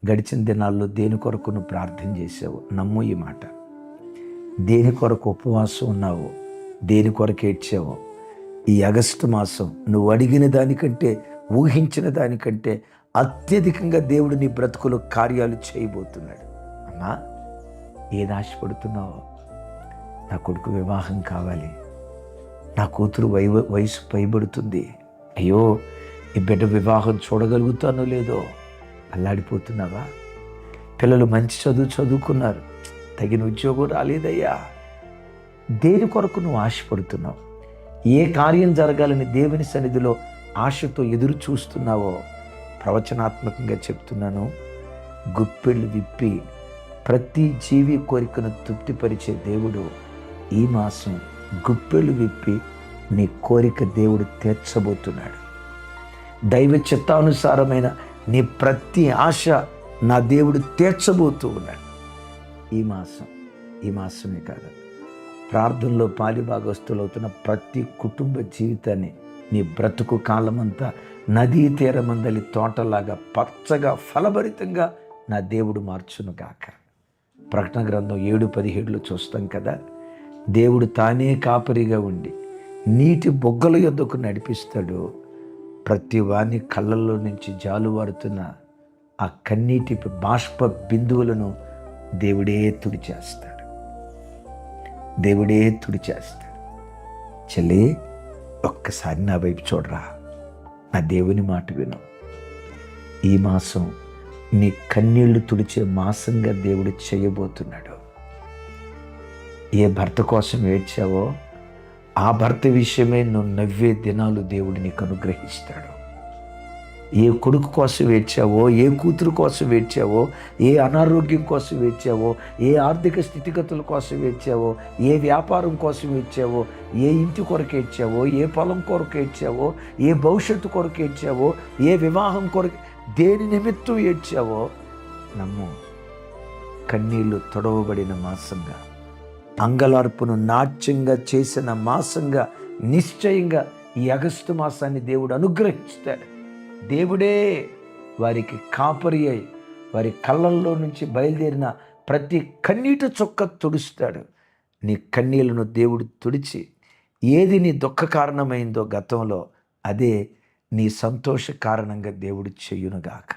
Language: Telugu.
గడిచిన దినాల్లో దేని కొరకు నువ్వు ప్రార్థన చేసావు? నమ్ము ఈ మాట. దేని కొరకు ఉపవాసం ఉన్నావు? దేని కొరకు ఏడ్చావు? ఈ ఆగస్టు మాసం నువ్వు అడిగిన దానికంటే, ఊహించిన దానికంటే అత్యధికంగా దేవుడు నీ బ్రతుకులో కార్యాలు చేయబోతున్నాడు. అమ్మా, ఏది ఆశపడుతున్నావు? నా కొడుకు వివాహం కావాలి, నా కూతురు వయసు పైబడుతుంది, అయ్యో ఈ బిడ్డ వివాహం చూడగలుగుతానో లేదో అల్లాడిపోతున్నావా? పిల్లలు మంచి చదువుకున్నారు, తగిన ఉద్యోగం రాలేదయ్యా. దేని కొరకు నువ్వు ఆశపడుతున్నావు? ఏ కార్యం జరగాలని దేవుని సన్నిధిలో ఆశతో ఎదురు చూస్తున్నావో ప్రవచనాత్మకంగా చెప్తున్నాను. గుప్పెళ్ళు విప్పి ప్రతి జీవి కోరికను తృప్తిపరిచే దేవుడు ఈ మాసం గుప్పెళ్ళు విప్పి నీ కోరిక దేవుడు తీర్చబోతున్నాడు. దైవ చిత్తానుసారమైన నీ ప్రతి ఆశ నా దేవుడు తీర్చబోతూ ఉన్నాడు. ఈ మాసమే కాదు, ప్రార్థనలో పాలిభాగస్తులవుతున్న ప్రతి కుటుంబ జీవితాన్ని నీ బ్రతుకు కాలమంతా నదీ తీరమందలి తోటలాగా పచ్చగా ఫలభరితంగా నా దేవుడు మార్చునుగాక. ప్రకటన గ్రంథం 7:17 చూస్తాం కదా, దేవుడు తానే కాపరిగా ఉండి నీటి బొగ్గల యొద్దకు నడిపిస్తాడు. ప్రతి వాని కళ్ళల్లో నుంచి జాలువారుతున్న ఆ కన్నీటి బాష్ప బిందువులను దేవుడే తుడిచేస్తాడు. చెల్లి, ఒక్కసారి నా వైపు చూడరా, నా దేవుని మాట విను. ఈ మాసం నీ కన్నీళ్లు తుడిచే మాసంగా దేవుడు చేయబోతున్నాడు. ఏ భర్త కోసం ఏడ్చావో ఆ భర్త విషయమే నువ్వు నవ్వే దినాలు దేవుడు నీకు అనుగ్రహిస్తాడు. ఏ కొడుకు కోసం ఏడ్చావో, ఏ కూతురు కోసం ఏడ్చావో, ఏ అనారోగ్యం కోసం ఏడ్చావో, ఏ ఆర్థిక స్థితిగతుల కోసం ఏడ్చావో, ఏ వ్యాపారం కోసం ఏడ్చావో, ఏ ఇంటి కొరకు ఏడ్చావో, ఏ పొలం కొరకు ఏడ్చావో, ఏ భవిష్యత్తు కొరకు ఏడ్చావో, ఏ వివాహం కొరకు, దేని నిమిత్తం ఏడ్చావో నమ్ము, కన్నీళ్లు తొడవబడిన మాసంగా, అంగలార్పును నాట్యంగా చేసిన మాసంగా నిశ్చయంగా ఈ ఆగస్టు మాసాన్ని దేవుడు అనుగ్రహిస్తాడు. దేవుడే వారికి కాపరి అయి వారి కళ్ళల్లో నుంచి బయలుదేరిన ప్రతి కన్నీటి చుక్క తుడుస్తాడు. నీ కన్నీళ్లను దేవుడు తుడిచి ఏది నీ దుఃఖ కారణమైందో గతంలో, అదే నీ సంతోష కారణంగా దేవుడు చెయ్యునుగాక.